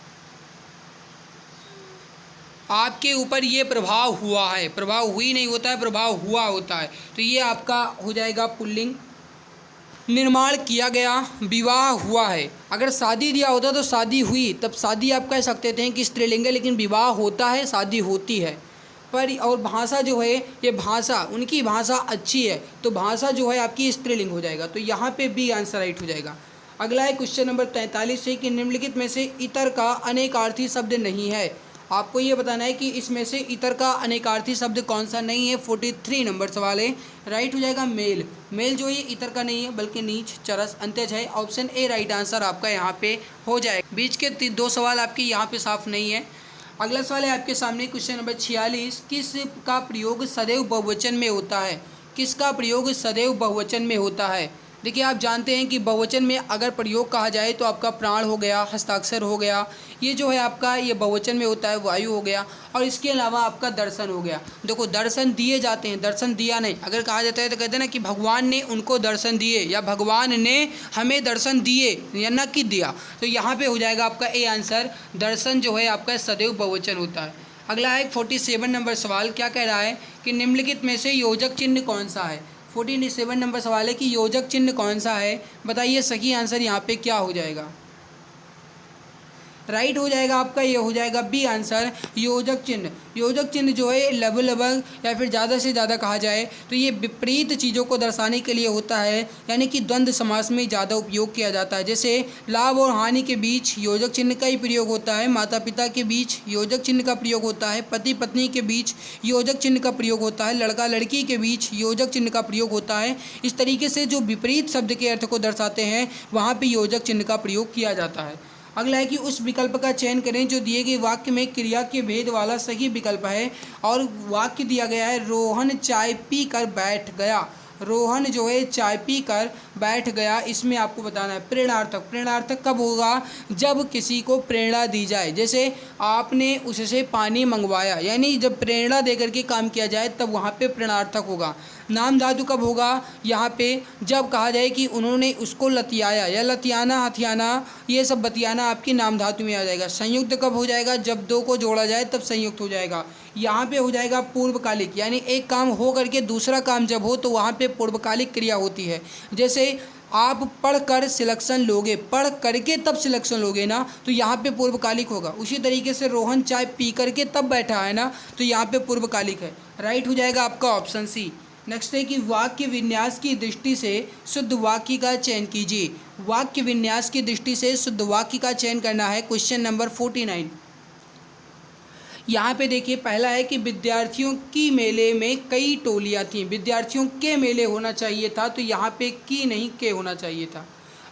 आपके ऊपर ये प्रभाव हुआ है, प्रभाव हुई नहीं होता है, प्रभाव हुआ होता है, तो ये आपका हो जाएगा पुल्लिंग। निर्माण किया गया, विवाह हुआ है। अगर शादी दिया होता तो शादी हुई, तब शादी आप कह सकते थे कि स्त्रीलिंग है, लेकिन विवाह होता है, शादी होती है। पर और भाषा जो है ये भाषा, उनकी भाषा अच्छी है, तो भाषा जो है आपकी स्त्रीलिंग हो जाएगा, तो यहाँ पे बी आंसर राइट हो जाएगा। अगला है क्वेश्चन नंबर 43 है कि निम्नलिखित में से इतर का अनेकार्थी शब्द नहीं है। आपको ये बताना है कि इसमें से इतर का अनेकार्थी शब्द कौन सा नहीं है। 43 नंबर सवाल है, राइट हो जाएगा मेल। मेल जो ये इतर का नहीं है बल्कि नीच, चरस, अंत्यज है, ऑप्शन ए राइट आंसर आपका यहाँ पे हो जाएगा। बीच के दो सवाल आपके यहाँ पे साफ नहीं है। अगला सवाल है आपके सामने क्वेश्चन नंबर 46, किस का प्रयोग सदैव बहुवचन में होता है। किसका प्रयोग सदैव बहुवचन में होता है। देखिए आप जानते हैं कि बहुवचन में अगर प्रयोग कहा जाए तो आपका प्राण हो गया, हस्ताक्षर हो गया, ये जो है आपका ये बहुवचन में होता है, वायु हो गया, और इसके अलावा आपका दर्शन हो गया। देखो दर्शन दिए जाते हैं, दर्शन दिया नहीं। अगर कहा जाता है तो कहते हैं ना कि भगवान ने उनको दर्शन दिए, या भगवान ने हमें दर्शन दिए, या न कि दिया, तो यहाँ पे हो जाएगा आपका ए आंसर। दर्शन जो है आपका सदैव बहुवचन होता है। अगला है 47 नंबर सवाल, क्या कह रहा है कि निम्नलिखित में से योजक चिन्ह कौन सा है। 47 नंबर सवाल है कि योजक चिन्ह कौन सा है, बताइए सही आंसर यहाँ पे क्या हो जाएगा। राइट हो जाएगा आपका, ये हो जाएगा बी आंसर योजक चिन्ह। योजक चिन्ह जो है लगभग या फिर ज़्यादा से ज़्यादा कहा जाए तो ये विपरीत चीज़ों को दर्शाने के लिए होता है, यानी कि द्वंद्व समास में ज़्यादा उपयोग किया जाता है। जैसे लाभ और हानि के बीच योजक चिन्ह का ही प्रयोग होता है, माता पिता के बीच योजक चिन्ह का प्रयोग होता है, पति पत्नी के बीच योजक चिन्ह का प्रयोग होता है, लड़का लड़की के बीच योजक चिन्ह का प्रयोग होता है। इस तरीके से जो विपरीत शब्द के अर्थ को दर्शाते हैं वहाँ पे योजक चिन्ह का प्रयोग किया जाता है। अगला है कि उस विकल्प का चयन करें जो दिए गए वाक्य में क्रिया के भेद वाला सही विकल्प है। और वाक्य दिया गया है रोहन चाय पी कर बैठ गया। रोहन जो है चाय पी कर बैठ गया, इसमें आपको बताना है प्रेरणार्थक। प्रेरणार्थक कब होगा? जब किसी को प्रेरणा दी जाए। जैसे आपने उससे पानी मंगवाया, यानी जब प्रेरणा देकर के काम किया जाए तब वहाँ पे प्रेरणार्थक होगा। नाम धातु कब होगा? यहाँ पे जब कहा जाए कि उन्होंने उसको लतियाया, या लतियाना हथियाना ये सब बतियाना आपकी नाम धातु में आ जाएगा। संयुक्त कब हो जाएगा? जब दो को जोड़ा जाए तब संयुक्त हो जाएगा। यहाँ पे हो जाएगा पूर्वकालिक, यानी एक काम हो करके दूसरा काम जब हो तो वहाँ पे पूर्वकालिक क्रिया होती है। जैसे आप पढ़ कर सिलेक्शन लोगे, पढ़ करके तब सिलेक्शन लोगे ना, तो यहाँ पे पूर्वकालिक होगा। उसी तरीके से रोहन चाय पी करके तब बैठा है ना, तो यहाँ पे पूर्वकालिक है। राइट हो जाएगा आपका ऑप्शन सी। नेक्स्ट है कि वाक्य विन्यास की दृष्टि से शुद्ध वाक्य का चयन कीजिए। वाक्य विन्यास की दृष्टि से शुद्ध वाक्य का चयन करना है। Question number 49। यहाँ पे देखिए, पहला है कि विद्यार्थियों की मेले में कई टोलियाँ थीं। विद्यार्थियों के मेले होना चाहिए था, तो यहाँ पे की नहीं के होना चाहिए था।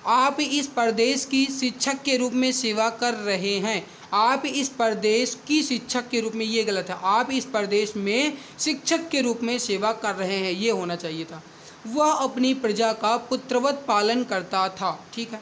आप इस प्रदेश की शिक्षक के रूप में सेवा कर रहे हैं। आप इस प्रदेश की शिक्षक के रूप में, ये गलत है। आप इस प्रदेश में शिक्षक के रूप में सेवा कर रहे हैं, ये होना चाहिए था। वह अपनी प्रजा का पुत्रवत पालन करता था। ठीक है,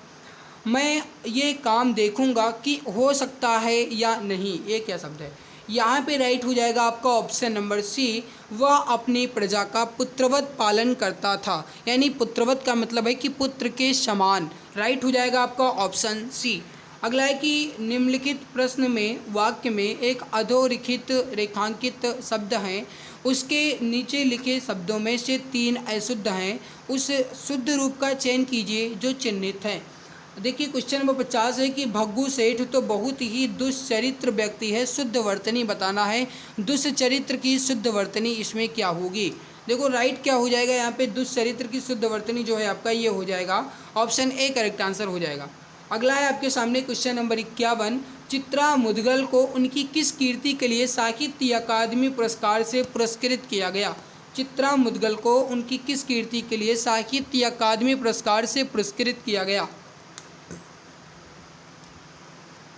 मैं ये काम देखूंगा कि हो सकता है या नहीं, ये क्या शब्द है? यहाँ पे राइट हो जाएगा आपका ऑप्शन नंबर सी, वह अपनी प्रजा का पुत्रवत पालन करता था। यानी पुत्रवत का मतलब है कि पुत्र के समान। राइट हो जाएगा आपका ऑप्शन सी। अगला है कि निम्नलिखित प्रश्न में वाक्य में एक अधोरेखित रेखांकित शब्द हैं, उसके नीचे लिखे शब्दों में से 3 अशुद्ध हैं। उस शुद्ध रूप का चयन कीजिए जो चिन्हित है। देखिए क्वेश्चन नंबर 50 है कि भग्गू सेठ तो बहुत ही दुष्चरित्र व्यक्ति है, शुद्ध वर्तनी बताना है। दुष्चरित्र की शुद्ध वर्तनी इसमें क्या होगी? देखो राइट क्या हो जाएगा यहाँ पे? दुष्चरित्र की शुद्ध वर्तनी जो है आपका ये हो जाएगा ऑप्शन ए करेक्ट आंसर हो जाएगा। अगला है आपके सामने क्वेश्चन नंबर 51। चित्रा मुदगल को उनकी किस कीर्ति के लिए साहित्य अकादमी पुरस्कार से पुरस्कृत किया गया? चित्रा मुदगल को उनकी किस कीर्ति के लिए साहित्य अकादमी पुरस्कार से पुरस्कृत किया गया?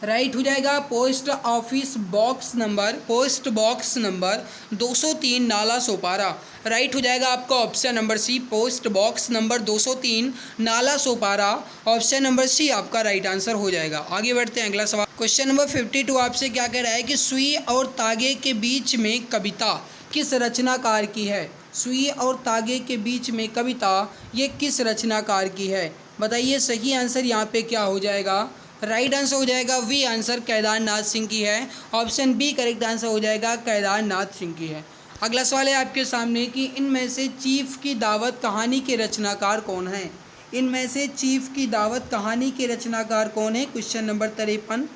राइट हो जाएगा post box number 203 Nala Sopara. Right हो जाएगा आपका option number C, post box number 203 Nala Sopara. Option number सी आपका राइट आंसर हो जाएगा। आगे बढ़ते हैं अगला सवाल। क्वेश्चन नंबर 52 आपसे क्या कह रहा है कि सुई और तागे के बीच में कविता किस रचनाकार की है? सुई और तागे के बीच में कविता ये किस रचनाकार की है? बताइए सही आंसर यहाँ पे क्या हो जाएगा? राइट आंसर हो जाएगा वी आंसर केदारनाथ सिंह की है। ऑप्शन बी करेक्ट आंसर हो जाएगा केदारनाथ सिंह की है। अगला सवाल है आपके सामने कि इनमें से चीफ की दावत कहानी के रचनाकार कौन है? इनमें से चीफ की दावत कहानी के रचनाकार कौन है? Question number 53।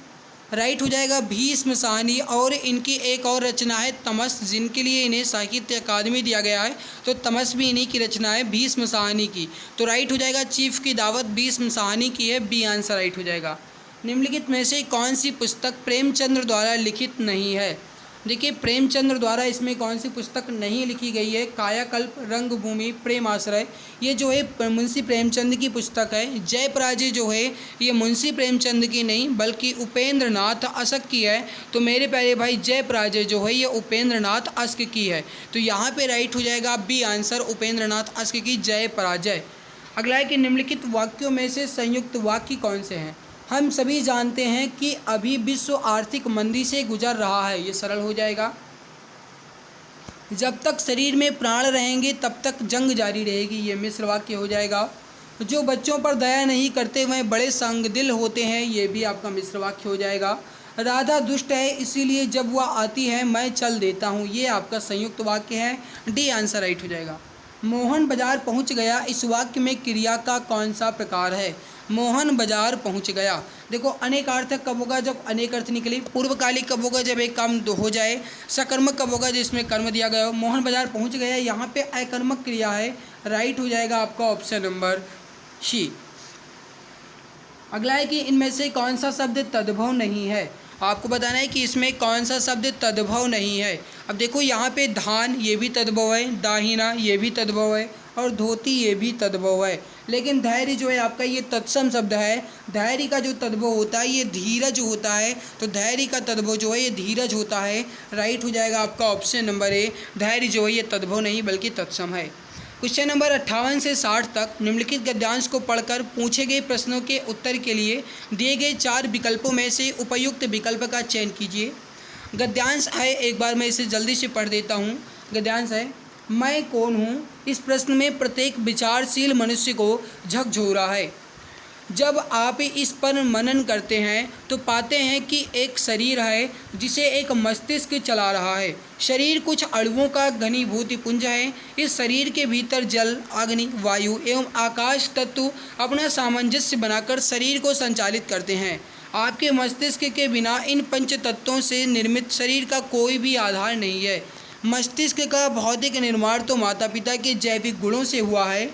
राइट हो जाएगा भीष्म साहनी। और इनकी एक और रचना है तमस, जिनके लिए इन्हें साहित्य अकादमी दिया गया है, तो तमस भी इन्हीं की रचना है भीष्म साहनी की। तो राइट हो जाएगा चीफ की दावत भीष्म साहनी की है, बी आंसर राइट हो जाएगा। निम्नलिखित में से कौन सी पुस्तक प्रेमचंद्र द्वारा लिखित नहीं है? देखिए प्रेमचंद्र द्वारा इसमें कौन सी पुस्तक नहीं लिखी गई है? कायाकल्प, रंगभूमि, प्रेमाश्रय, ये जो है मुंशी प्रेमचंद की पुस्तक है। जय पराजय जो है ये मुंशी प्रेमचंद की नहीं बल्कि उपेंद्र नाथ अश्क की है। तो मेरे प्यारे भाई जय पराजय जो है ये उपेंद्र नाथ अश्क की है। तो यहाँ पे राइट हो जाएगा बी आंसर उपेंद्र नाथ अश्क की जय पराजय। अगला है कि निम्नलिखित वाक्यों में से संयुक्त वाक्य कौन से हैं? हम सभी जानते हैं कि अभी विश्व आर्थिक मंदी से गुजर रहा है, ये सरल हो जाएगा। जब तक शरीर में प्राण रहेंगे तब तक जंग जारी रहेगी, ये मिश्र वाक्य हो जाएगा। जो बच्चों पर दया नहीं करते वह बड़े संगदिल होते हैं, ये भी आपका मिश्र वाक्य हो जाएगा। राधा दुष्ट है इसीलिए जब वह आती है मैं चल देता हूँ, ये आपका संयुक्त वाक्य है, डी आंसर राइट हो जाएगा। मोहन बाजार पहुंच गया, इस वाक्य में क्रिया का कौन सा प्रकार है? मोहन बाजार पहुंच गया। देखो अनेकार्थक कब होगा? जब अनेक अर्थ निकले। पूर्वकालिक कब होगा? जब एक काम हो जाए। सकर्मक कब होगा? जिसमें कर्म दिया गया हो। मोहन बाजार पहुंच गया, यहाँ पे अकर्मक क्रिया है। राइट हो जाएगा आपका ऑप्शन नंबर सी। अगला है कि इनमें से कौन सा शब्द तद्भव नहीं है? आपको बताना है कि इसमें कौन सा शब्द तद्भव नहीं है। अब देखो यहाँ पे धान ये भी तद्भव है, दाहिना ये भी तद्भव है और धोती ये भी तद्भव है। लेकिन धैर्य जो है आपका ये तत्सम शब्द है। धैर्य का जो तद्भव होता है ये धीरज होता है, तो धैर्य का तद्भव जो है ये धीरज होता है। राइट हो जाएगा आपका ऑप्शन नंबर ए। धैर्य जो है ये तद्भव नहीं बल्कि तत्सम है। क्वेश्चन नंबर 58 से 60 तक निम्नलिखित गद्यांश को पढ़कर पूछे गए प्रश्नों के उत्तर के लिए दिए गए 4 विकल्पों में से उपयुक्त विकल्प का चयन कीजिए। गद्यांश है, एक बार मैं इसे जल्दी से पढ़ देता हूँ। गद्यांश है, मैं कौन हूँ? इस प्रश्न में प्रत्येक विचारशील मनुष्य को झकझोरा है। जब आप इस पर मनन करते हैं तो पाते हैं कि एक शरीर है जिसे एक मस्तिष्क चला रहा है। शरीर कुछ अणुओं का घनीभूत पुंज है। इस शरीर के भीतर जल, अग्नि, वायु एवं आकाश तत्व अपना सामंजस्य बनाकर शरीर को संचालित करते हैं। आपके मस्तिष्क के बिना इन पंच तत्वों से निर्मित शरीर का कोई भी आधार नहीं है। मस्तिष्क का भौतिक निर्माण तो माता पिता के जैविक गुणों से हुआ है,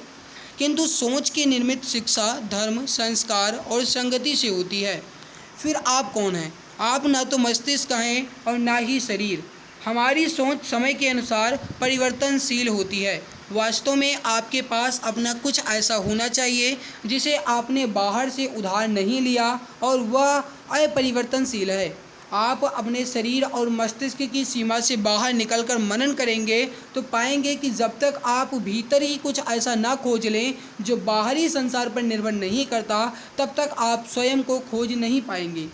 किंतु सोच की निर्मित शिक्षा, धर्म, संस्कार और संगति से होती है। फिर आप कौन हैं? आप ना तो मस्तिष्क हैं और ना ही शरीर। हमारी सोच समय के अनुसार परिवर्तनशील होती है। वास्तव में आपके पास अपना कुछ ऐसा होना चाहिए जिसे आपने बाहर से उधार नहीं लिया और वह अपरिवर्तनशील है। आप अपने शरीर और मस्तिष्क की सीमा से बाहर निकलकर मनन करेंगे तो पाएंगे कि जब तक आप भीतर ही कुछ ऐसा ना खोज लें जो बाहरी संसार पर निर्भर नहीं करता, तब तक आप स्वयं को खोज नहीं पाएंगे।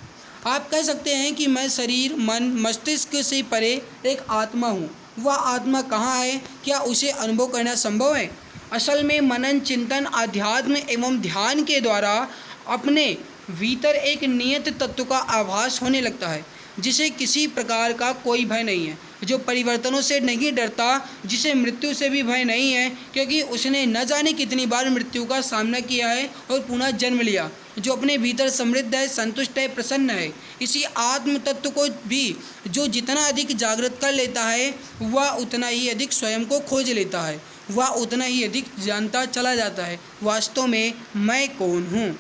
आप कह सकते हैं कि मैं शरीर, मन, मस्तिष्क से परे एक आत्मा हूँ। वह आत्मा कहाँ है? क्या उसे अनुभव करना संभव है? असल में मनन, चिंतन, अध्यात्म एवं ध्यान के द्वारा अपने भीतर एक नियत तत्व का आभास होने लगता है, जिसे किसी प्रकार का कोई भय नहीं है, जो परिवर्तनों से नहीं डरता, जिसे मृत्यु से भी भय नहीं है क्योंकि उसने न जाने कितनी बार मृत्यु का सामना किया है और पुनः जन्म लिया, जो अपने भीतर समृद्ध है, संतुष्ट है, प्रसन्न है। इसी आत्म तत्व को भी जो जितना अधिक जागृत कर लेता है वह उतना ही अधिक स्वयं को खोज लेता है, वह उतना ही अधिक जानता चला जाता है वास्तव में मैं कौन हूँ।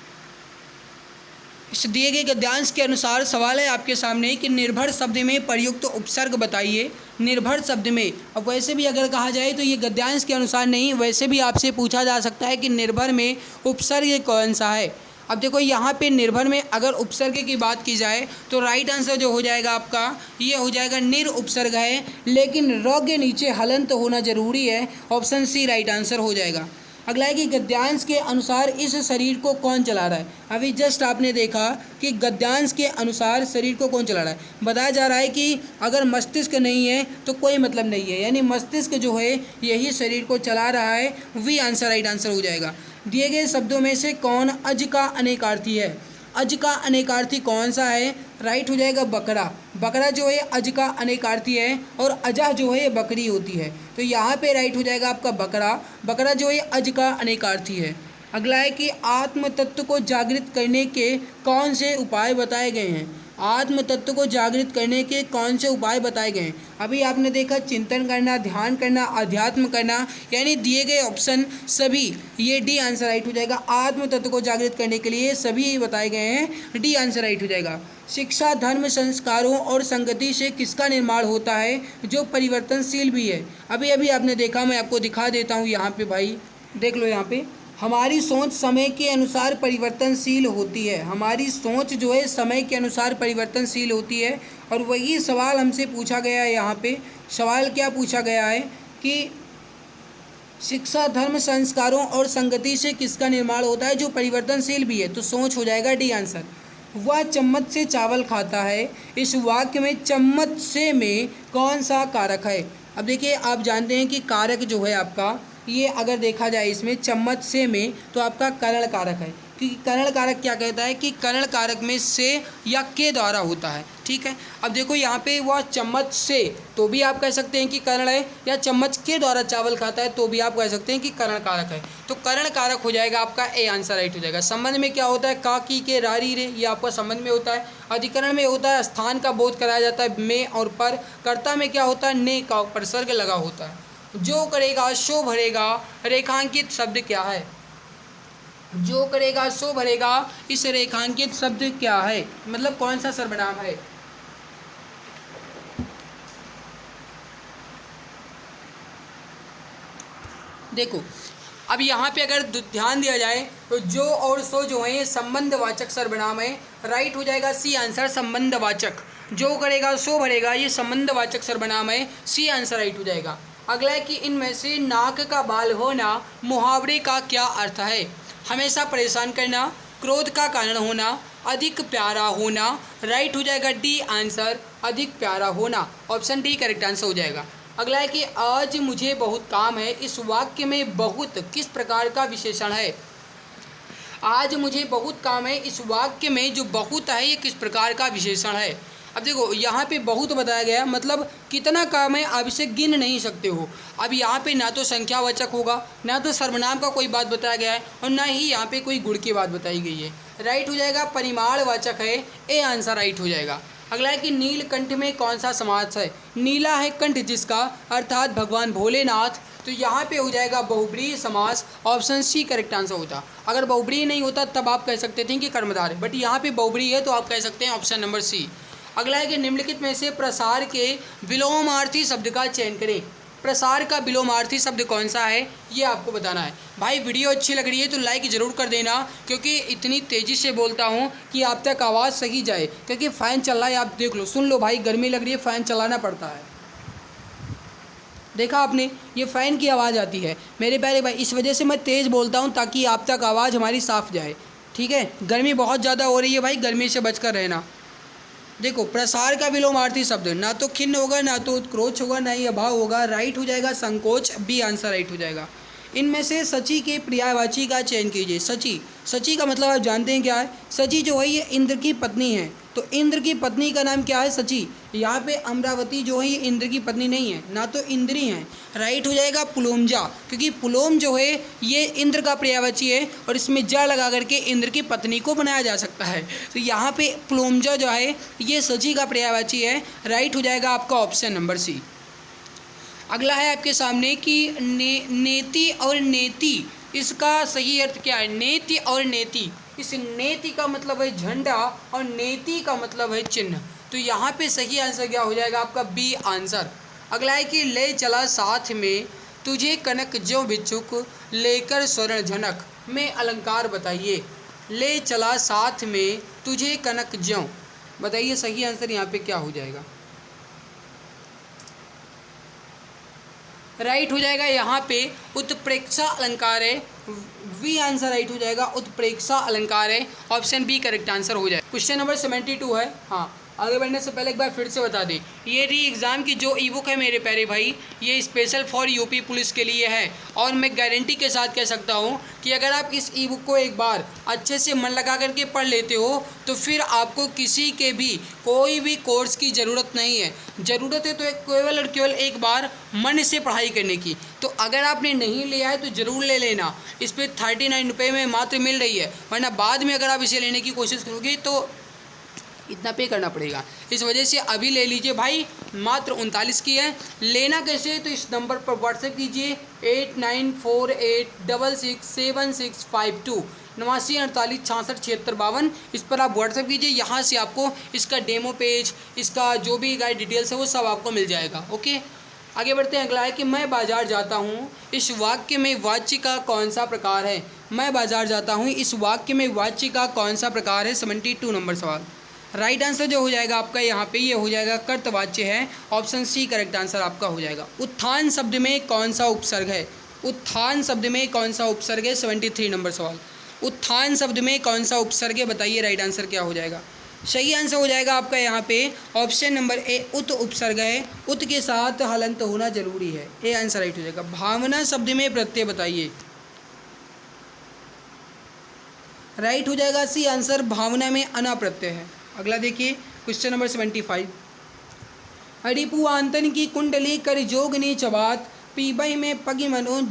इस दिए गए गद्यांश के अनुसार सवाल है आपके सामने कि निर्भर शब्द में प्रयुक्त उपसर्ग बताइए। निर्भर शब्द में, अब वैसे भी अगर कहा जाए तो ये गद्यांश के अनुसार नहीं, वैसे भी आपसे पूछा जा सकता है कि निर्भर में उपसर्ग कौन सा है। अब देखो यहाँ पे निर्भर में अगर उपसर्ग की बात की जाए तो राइट आंसर जो हो जाएगा आपका ये हो जाएगा निर उपसर्ग है, लेकिन र के नीचे हलंत होना जरूरी है। ऑप्शन सी राइट आंसर हो जाएगा। अगला है कि गद्यांश के अनुसार इस शरीर को कौन चला रहा है। अभी जस्ट आपने देखा कि गद्यांश के अनुसार शरीर को कौन चला रहा है। बताया जा रहा है कि अगर मस्तिष्क नहीं है तो कोई मतलब नहीं है, यानी मस्तिष्क जो है यही शरीर को चला रहा है। वी आंसर राइट आंसर हो जाएगा। दिए गए शब्दों में से कौन अज का अनेकार्थी है? अज का अनेकार्थी कौन सा है? राइट हो जाएगा बकरा। बकरा जो है अज का अनेकार्थी है और अजह जो है बकरी होती है, तो यहाँ पे राइट हो जाएगा आपका बकरा। बकरा जो है अज का अनेकार्थी है। अगला है कि आत्म तत्व को जागृत करने के कौन से उपाय बताए गए हैं। आत्म तत्व को जागृत करने के कौन से उपाय बताए गए हैं। अभी आपने देखा चिंतन करना, ध्यान करना, अध्यात्म करना, यानी दिए गए ऑप्शन सभी ये डी आंसर राइट हो जाएगा। आत्म तत्व को जागृत करने के लिए सभी बताए गए हैं, डी आंसर राइट हो जाएगा। शिक्षा, धर्म, संस्कारों और संगति से किसका निर्माण होता है जो परिवर्तनशील भी है। अभी अभी आपने देखा, मैं आपको दिखा देता हूँ यहाँ पे, भाई देख लो यहाँ पे, हमारी सोच समय के अनुसार परिवर्तनशील होती है। हमारी सोच जो है समय के अनुसार परिवर्तनशील होती है और वही सवाल हमसे पूछा गया है। यहाँ पे सवाल क्या पूछा गया है कि शिक्षा, धर्म, संस्कारों और संगति से किसका निर्माण होता है जो परिवर्तनशील भी है, तो सोच हो जाएगा डी आंसर। वह चम्मच से चावल खाता है। इस वाक्य में चम्मच से में कौन सा कारक है। अब देखिए आप जानते हैं कि कारक जो है आपका, ये अगर देखा जाए इसमें चम्मच से में तो आपका करण कारक है। क्योंकि करण कारक क्या कहता है कि करण कारक में से या के द्वारा होता है। ठीक है, अब देखो यहाँ पे वह चम्मच से, तो भी आप कह सकते हैं कि करण है, या चम्मच के द्वारा चावल खाता है तो भी आप कह सकते हैं कि करण कारक है। तो करण कारक हो जाएगा आपका ए, आंसर राइट हो जाएगा। संबंध में क्या होता है, का, की, के, रारी, रे, ये आपका संबंध में होता है। अधिकरण में होता है स्थान का बोध कराया जाता है में और पर। कर्ता में क्या होता है, ने का उपसर्ग लगा होता है। जो करेगा सो भरेगा, रेखांकित शब्द क्या है, जो करेगा सो भरेगा, इस रेखांकित शब्द क्या है, मतलब कौन सा सर्वनाम है। देखो अब यहाँ पे अगर ध्यान दिया जाए तो जो और सो जो है ये संबंधवाचक सर्वनाम है, राइट हो जाएगा सी आंसर संबंधवाचक। जो करेगा सो भरेगा ये संबंधवाचक सर्वनाम है, सी आंसर राइट हो जाएगा। अगला है कि इनमें से नाक का बाल होना मुहावरे का क्या अर्थ है। हमेशा परेशान करना, क्रोध का कारण होना, अधिक प्यारा होना, राइट हो जाएगा डी आंसर अधिक प्यारा होना, ऑप्शन डी करेक्ट आंसर हो जाएगा। अगला है कि आज मुझे बहुत काम है, इस वाक्य में बहुत किस प्रकार का विशेषण है। आज मुझे बहुत काम है, इस वाक्य में जो बहुत है ये किस प्रकार का विशेषण है। अब देखो यहाँ पे बहुत बताया गया है, मतलब कितना काम है आप इसे गिन नहीं सकते हो। अब यहाँ पे ना तो संख्यावाचक होगा, ना तो सर्वनाम का कोई बात बताया गया है, और ना ही यहाँ पे कोई गुण की बात बताई गई है। राइट हो जाएगा परिमाणवाचक है, ए आंसर राइट हो जाएगा। अगला है कि नीलकंठ में कौन सा समास है। नीला है कंठ जिसका, अर्थात भगवान भोलेनाथ, तो यहाँ पे हो जाएगा बहुब्रीहि समास, ऑप्शन सी करेक्ट आंसर होता। अगर बहुब्रीहि नहीं होता तब आप कह सकते थे कि कर्मधारय, बट यहाँ पे बहुब्रीहि है तो आप कह सकते हैं ऑप्शन नंबर सी। अगला है कि निम्नलिखित में से प्रसार के विलोमार्थी शब्द का चयन करें। प्रसार का विलोमार्थी शब्द कौन सा है ये आपको बताना है। भाई वीडियो अच्छी लग रही है तो लाइक ज़रूर कर देना, क्योंकि इतनी तेज़ी से बोलता हूँ कि आप तक आवाज़ सही जाए, क्योंकि फ़ैन चल रहा है, आप देख लो, सुन लो भाई, गर्मी लग रही है, फ़ैन चलाना पड़ता है। देखा आपने, ये फ़ैन की आवाज़ आती है मेरे प्यारे भाई, इस वजह से मैं तेज़ बोलता हूँ ताकि आप तक आवाज़ हमारी साफ जाए। ठीक है, गर्मी बहुत ज़्यादा हो रही है भाई, गर्मी से बचकर रहना। देखो प्रसार का विलोमार्थी शब्द ना तो खिन्न होगा, ना तो उत्क्रोच होगा, ना ही अभाव होगा, राइट हो जाएगा संकोच, बी आंसर राइट हो जाएगा। इनमें से सची के पर्यायवाची का चयन कीजिए। सची, सची का मतलब आप जानते हैं क्या है। सची जो है ये इंद्र की पत्नी है, तो इंद्र की पत्नी का नाम क्या है, सची। यहाँ पे अमरावती जो है ये इंद्र की पत्नी नहीं है, ना तो इंद्री हैं, राइट हो जाएगा पुलोमजा, क्योंकि पुलोम जो है ये इंद्र का पर्यायवाची है और इसमें जा लगा करके इंद्र की पत्नी को बनाया जा सकता है। तो यहाँ पे पुलोमजा जो है ये सची का पर्यायवाची है, राइट हो जाएगा आपका ऑप्शन नंबर सी। अगला है आपके सामने कि नेति और नेति, इसका सही अर्थ क्या है। नेति और नेति, इस नेति का मतलब है झंडा और नेति का मतलब है चिन्ह, तो यहाँ पे सही आंसर क्या हो जाएगा आपका बी आंसर। अगला है कि ले चला साथ में तुझे कनक ज्यों बिच्छुक लेकर स्वर्ण झनक, में अलंकार बताइए। ले चला साथ में तुझे कनक ज्यों, बताइए सही आंसर यहाँ पे क्या हो जाएगा। राइट हो जाएगा यहाँ पे उत्प्रेक्षा अलंकार है, वी आंसर राइट हो जाएगा, उत्प्रेक्षा अलंकार है, ऑप्शन बी करेक्ट आंसर हो जाएगा। क्वेश्चन नंबर 72 है। हाँ, आगे बढ़ने से पहले एक बार फिर से बता दें, ये री एग्ज़ाम की जो ई बुक है मेरे प्यारे भाई, ये स्पेशल फॉर यूपी पुलिस के लिए है, और मैं गारंटी के साथ कह सकता हूँ कि अगर आप इस ई बुक को एक बार अच्छे से मन लगा करके पढ़ लेते हो तो फिर आपको किसी के भी कोई भी कोर्स की ज़रूरत नहीं है। ज़रूरत है तो केवल और केवल एक बार मन से पढ़ाई करने की। तो अगर आपने नहीं लिया है तो ज़रूर ले लेना, इस पर 39 रुपये में मात्र मिल रही है, वरना बाद में अगर आप इसे लेने की कोशिश करोगे तो इतना पे करना पड़ेगा। इस वजह से अभी ले लीजिए भाई, मात्र 39 की है। लेना कैसे है तो इस नंबर पर व्हाट्सएप कीजिए 8948667652 8948667652, इस पर आप व्हाट्सएप कीजिए। यहाँ से आपको इसका डेमो पेज, इसका जो भी गाइड डिटेल्स है वो सब आपको मिल जाएगा। ओके, आगे बढ़ते हैं। अगला है कि मैं बाज़ार जाता हूँ, इस वाक्य में वाच्य का कौन सा प्रकार है। मैं बाज़ार जाता हूँ, इस वाक्य में वाच्य का कौन सा प्रकार है। 72 नंबर सवाल। राइट आंसर जो हो जाएगा आपका यहाँ पे ये हो जाएगा कर्तवाच्य है, ऑप्शन सी करेक्ट आंसर आपका हो जाएगा। उत्थान शब्द में कौन सा उपसर्ग है। उत्थान शब्द में कौन सा उपसर्ग है। 73 नंबर सवाल। उत्थान शब्द में कौन सा उपसर्ग है, बताइए राइट आंसर क्या हो जाएगा। सही आंसर हो जाएगा आपका यहाँ पे ऑप्शन नंबर ए, उत उपसर्ग है, उत के साथ हलंत होना जरूरी है, ए आंसर राइट हो जाएगा। भावना शब्द में प्रत्यय बताइए। राइट हो जाएगा सी आंसर, भावना में अना प्रत्यय है। अगला देखिए क्वेश्चन नंबर 75। हरिपु आंतन की कुंडली कर जोगनी चबात, पीबई में पगी मनो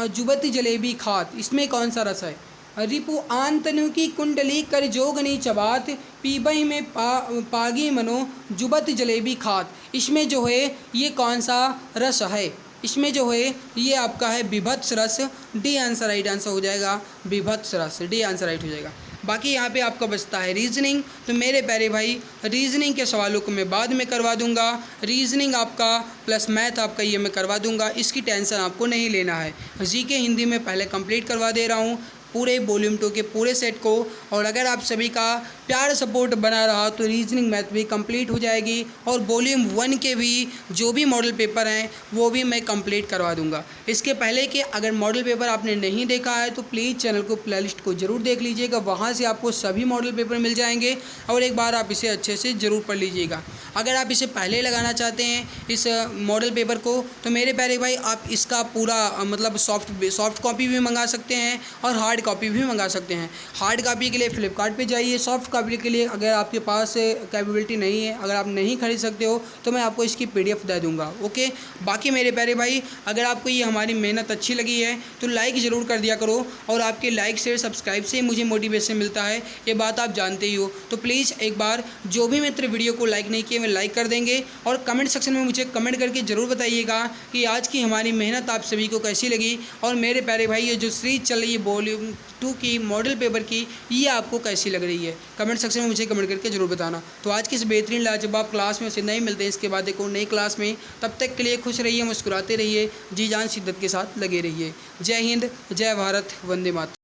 जुबत जलेबी खात। इसमें कौन सा रस है? रिपु आंतनु की कुंडली कर जोगनी चबात, पीबई में पागी मनो जुबत जलेबी खात। इसमें जो है ये कौन सा रस है? इसमें जो है ये आपका है विभत्स रस। डी आंसर राइट आंसर हो जाएगा, विभत्स रस। डी आंसर राइट हो जाएगा। बाकी यहाँ पे आपका बचता है रीजनिंग। तो मेरे प्यारे भाई रीजनिंग के सवालों को मैं बाद में करवा दूंगा। रीजनिंग आपका प्लस मैथ आपका ये मैं करवा दूंगा, इसकी टेंशन आपको नहीं लेना है। जीके हिंदी में पहले कंप्लीट करवा दे रहा हूँ पूरे वॉल्यूम 2 के पूरे सेट को। और अगर आप सभी का प्यार सपोर्ट बना रहा तो रीजनिंग मैथ भी कंप्लीट हो जाएगी, और वॉल्यूम 1 के भी जो भी मॉडल पेपर हैं वो भी मैं कंप्लीट करवा दूंगा। इसके पहले कि अगर मॉडल पेपर आपने नहीं देखा है तो प्लीज़ चैनल को प्लेलिस्ट को ज़रूर देख लीजिएगा, वहाँ से आपको सभी मॉडल पेपर मिल जाएंगे और एक बार आप इसे अच्छे से ज़रूर पढ़ लीजिएगा। अगर आप इसे पहले लगाना चाहते हैं इस मॉडल पेपर को तो मेरे प्यारे भाई आप इसका पूरा मतलब सॉफ्ट कॉपी भी मंगा सकते हैं और हार्ड कॉपी भी मंगा सकते हैं। हार्ड कॉपी के लिए फ्लिपकार्ट पे जाइए, सॉफ्ट कॉपी के लिए अगर आपके पास कैपेबिलिटी नहीं है, अगर आप नहीं खरीद सकते हो तो मैं आपको इसकी PDF दे दूंगा। ओके, बाकी मेरे प्यारे भाई अगर आपको ये हमारी मेहनत अच्छी लगी है तो लाइक ज़रूर कर दिया करो, और आपके लाइक शेयर सब्सक्राइब से मुझे मोटिवेशन मिलता है, ये बात आप जानते ही हो। तो प्लीज़ एक बार जो भी मित्र वीडियो को लाइक नहीं किए मैं लाइक कर देंगे, और कमेंट सेक्शन में मुझे कमेंट करके ज़रूर बताइएगा कि आज की हमारी मेहनत आप सभी को कैसी लगी। और मेरे प्यारे भाई ये जो सीरीज चल रही है वॉल्यूम 2 की मॉडल पेपर की, ये आपको कैसी लग रही है कमेंट सेक्शन में मुझे कमेंट करके ज़रूर बताना। तो आज की इस बेहतरीन लाजवाब क्लास में से नहीं मिलते हैं इसके बाद एक और नई क्लास में। तब तक के लिए खुश रहिए, मुस्कुराते रहिए, जी जान शिद्दत के साथ लगे रहिए। जय हिंद, जय भारत, वंदे मातरम।